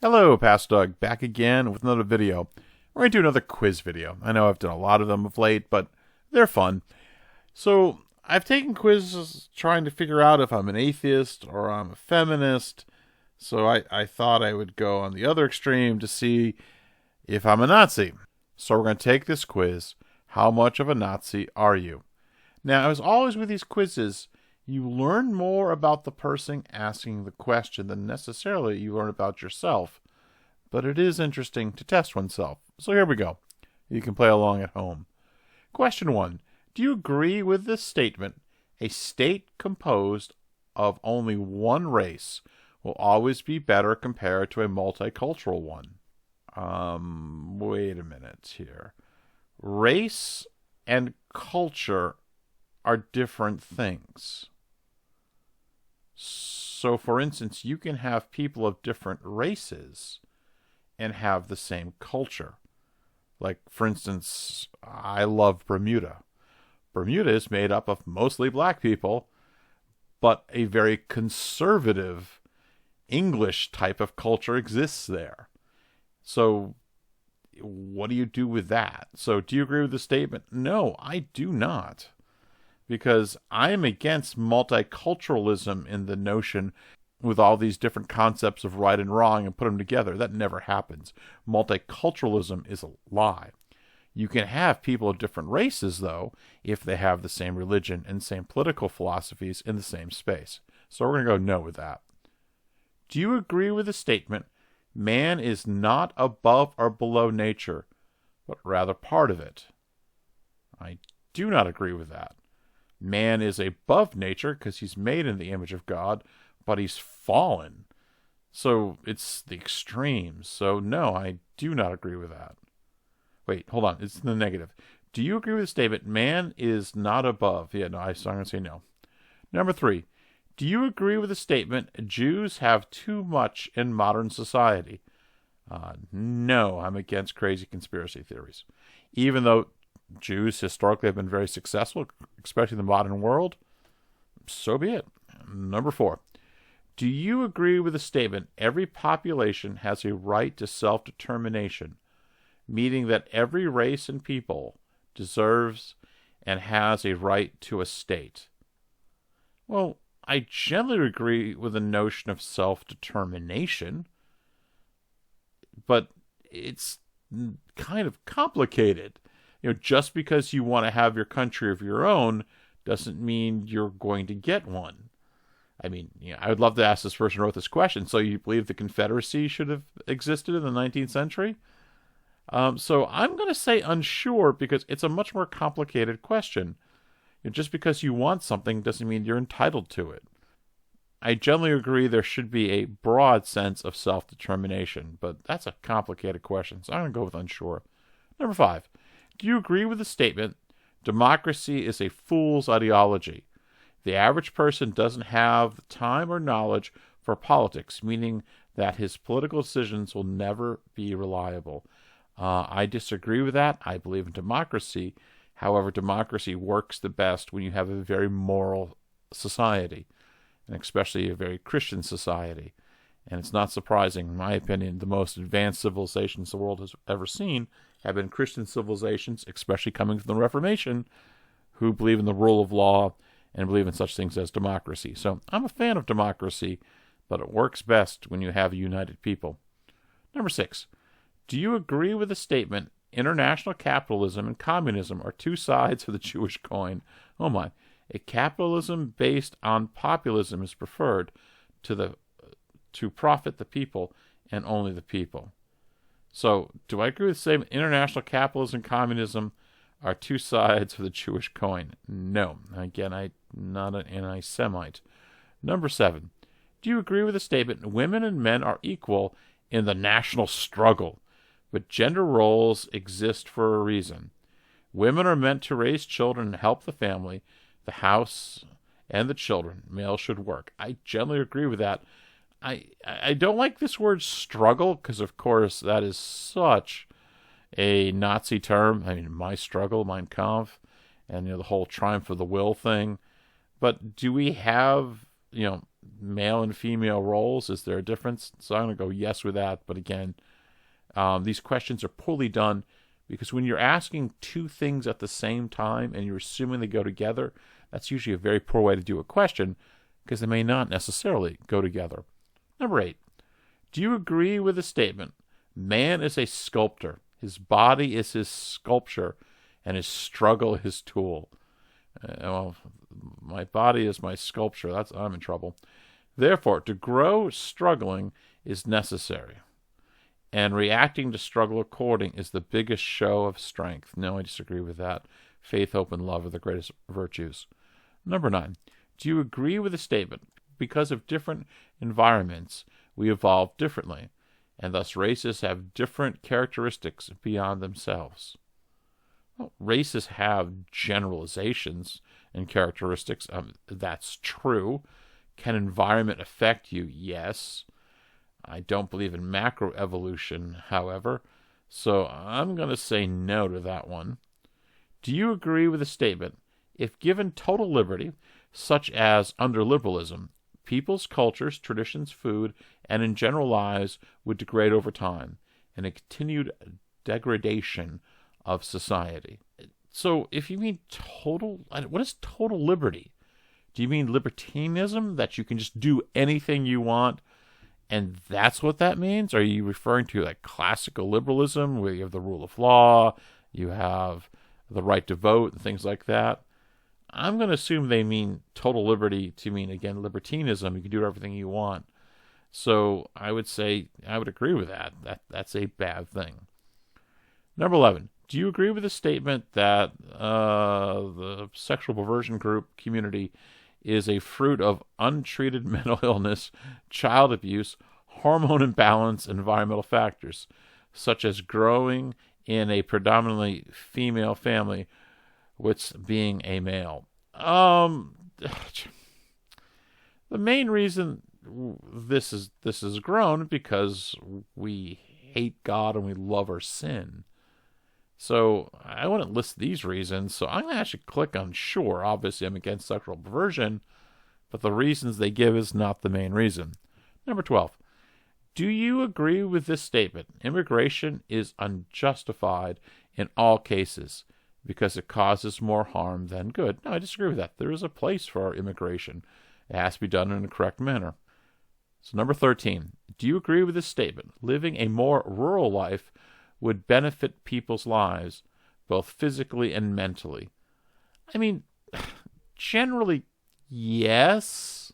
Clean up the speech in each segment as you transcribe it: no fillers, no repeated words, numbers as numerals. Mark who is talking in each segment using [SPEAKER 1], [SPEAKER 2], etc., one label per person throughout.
[SPEAKER 1] Hello, Past Doug, back again with another video. We're going to do another quiz video. I know I've done a lot of them of late, but they're fun. So, I've taken quizzes trying to figure out if I'm an atheist or I'm a feminist. So, I thought I would go on the other extreme to see if I'm a Nazi. So, we're going to take this quiz. How much of a Nazi are you? Now, as always with these quizzes, you learn more about the person asking the question than necessarily you learn about yourself. But it is interesting to test oneself. So here we go. You can play along at home. Question 1. Do you agree with this statement? A state composed of only one race will always be better compared to a multicultural one. Wait a minute here. Race and culture are different things. So, for instance, you can have people of different races and have the same culture. Like, for instance, I love Bermuda. Bermuda is made up of mostly black people, but a very conservative English type of culture exists there. So, what do you do with that? So, do you agree with the statement? No, I do not. Because I'm against multiculturalism in the notion with all these different concepts of right and wrong and put them together. That never happens. Multiculturalism is a lie. You can have people of different races, though, if they have the same religion and same political philosophies in the same space. So we're going to go no with that. Do you agree with the statement, man is not above or below nature, but rather part of it? I do not agree with that. Man is above nature because he's made in the image of God, but he's fallen. So it's the extremes. So no, I do not agree with that. Wait, hold on. It's in the negative. Do you agree with the statement, man is not above? Yeah, no, I'm going to say no. Number 3. Do you agree with the statement, Jews have too much in modern society? No, I'm against crazy conspiracy theories. Even though Jews historically have been very successful, especially in the modern world, so be it. Number 4. Do you agree with the statement, every population has a right to self-determination, meaning that every race and people deserves and has a right to a state? Well, I generally agree with the notion of self-determination, but it's kind of complicated. Just because you want to have your country of your own doesn't mean you're going to get one. I mean, I would love to ask this person who wrote this question. So you believe the Confederacy should have existed in the 19th century? So I'm going to say unsure because it's a much more complicated question. Just because you want something doesn't mean you're entitled to it. I generally agree there should be a broad sense of self-determination, but that's a complicated question, so I'm going to go with unsure. Number 5. Do you agree with the statement, democracy is a fool's ideology? The average person doesn't have the time or knowledge for politics, meaning that his political decisions will never be reliable. I disagree with that. I believe in democracy. However, democracy works the best when you have a very moral society, and especially a very Christian society. And it's not surprising, in my opinion, the most advanced civilizations the world has ever seen have been Christian civilizations, especially coming from the Reformation, who believe in the rule of law and believe in such things as democracy. So I'm a fan of democracy, but it works best when you have a united people. Number 6. Do you agree with the statement, international capitalism and communism are two sides of the Jewish coin? Oh my. A capitalism based on populism is preferred to profit the people and only the people. So, do I agree with the statement, international capitalism and communism are two sides of the Jewish coin? No. Again, I'm not an anti-Semite. Number 7. Do you agree with the statement, women and men are equal in the national struggle, but gender roles exist for a reason? Women are meant to raise children and help the family, the house, and the children. Males should work. I generally agree with that. I don't like this word struggle because, of course, that is such a Nazi term. I mean, my struggle, Mein Kampf, and the whole triumph of the will thing. But do we have male and female roles? Is there a difference? So I'm going to go yes with that. But again, these questions are poorly done because when you're asking two things at the same time and you're assuming they go together, that's usually a very poor way to do a question because they may not necessarily go together. Number 8, do you agree with the statement, man is a sculptor, his body is his sculpture, and his struggle his tool? Well, my body is my sculpture. I'm in trouble. Therefore, to grow struggling is necessary, and reacting to struggle according is the biggest show of strength. No, I disagree with that. Faith, hope, and love are the greatest virtues. Number 9, do you agree with the statement, because of different environments, we evolve differently, and thus races have different characteristics beyond themselves? Well, races have generalizations and characteristics. That's true. Can environment affect you? Yes. I don't believe in macroevolution, however, so I'm going to say no to that one. Do you agree with the statement, if given total liberty, such as under liberalism, people's cultures, traditions, food, and in general lives would degrade over time, and a continued degradation of society? So if you mean what is total liberty? Do you mean libertinism, that you can just do anything you want, and that's what that means? Are you referring to like classical liberalism, where you have the rule of law, you have the right to vote, and things like that? I'm going to assume they mean total liberty to mean, again, libertinism. You can do everything you want. So I would say I would agree with that. That's a bad thing. Number 11. Do you agree with the statement that the sexual perversion group community is a fruit of untreated mental illness, child abuse, hormone imbalance, and environmental factors, such as growing in a predominantly female family with being a male? The main reason this is grown because we hate God and we love our sin. So I wouldn't list these reasons, so I'm going to actually click on sure. Obviously, I'm against sexual perversion, but the reasons they give is not the main reason. Number 12. Do you agree with this statement? Immigration is unjustified in all cases because it causes more harm than good. No, I disagree with that. There is a place for our immigration. It has to be done in a correct manner. So number 13. Do you agree with this statement? Living a more rural life would benefit people's lives, both physically and mentally. I mean, generally, yes.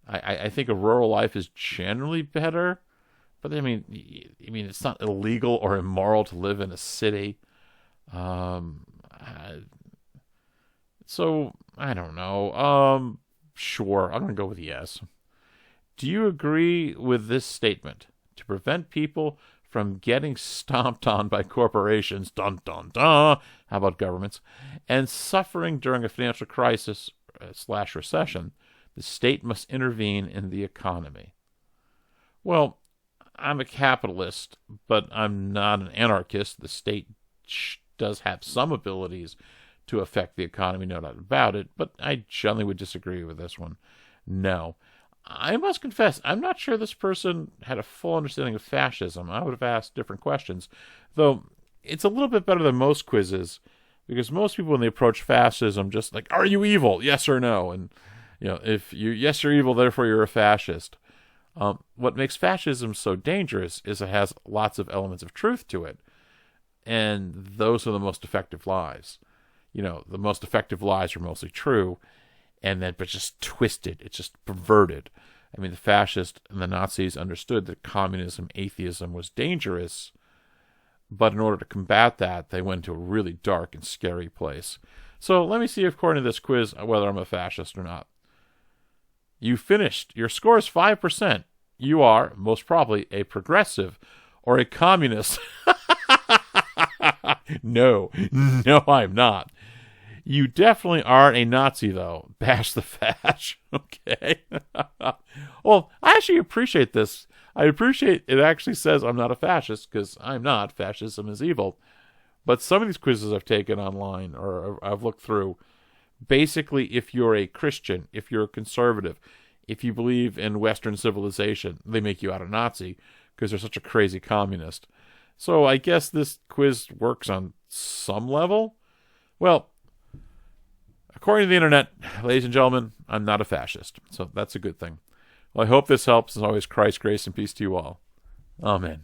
[SPEAKER 1] I think a rural life is generally better, but I mean, it's not illegal or immoral to live in a city. So I don't know. Sure, I'm gonna go with yes. Do you agree with this statement? To prevent people from getting stomped on by corporations, dun dun dun, how about governments, and suffering during a financial crisis / recession, the state must intervene in the economy. Well, I'm a capitalist, but I'm not an anarchist. The state does have some abilities to affect the economy, no doubt about it, but I generally would disagree with this one. No. I must confess, I'm not sure this person had a full understanding of fascism. I would have asked different questions, though it's a little bit better than most quizzes, because most people, when they approach fascism, just like, are you evil? Yes or no? And, if yes, you're evil, therefore you're a fascist. What makes fascism so dangerous is it has lots of elements of truth to it, and those are the most effective lies. The most effective lies are mostly true, but just twisted. It's just perverted. I mean, the fascists and the Nazis understood that communism, atheism was dangerous, but in order to combat that, they went to a really dark and scary place. So let me see, according to this quiz, whether I'm a fascist or not. You finished. Your score is 5%. You are, most probably, a progressive or a communist. No, I'm not. You definitely aren't a Nazi, though. Bash the fash. Okay. Well, I actually appreciate this. I appreciate it actually says I'm not a fascist, because I'm not. Fascism is evil. But some of these quizzes I've taken online, or I've looked through, basically, if you're a Christian, if you're a conservative, if you believe in Western civilization, they make you out a Nazi because they're such a crazy communist. So I guess this quiz works on some level. Well, according to the internet, ladies and gentlemen, I'm not a fascist. So that's a good thing. Well, I hope this helps. As always, Christ, grace, and peace to you all. Amen.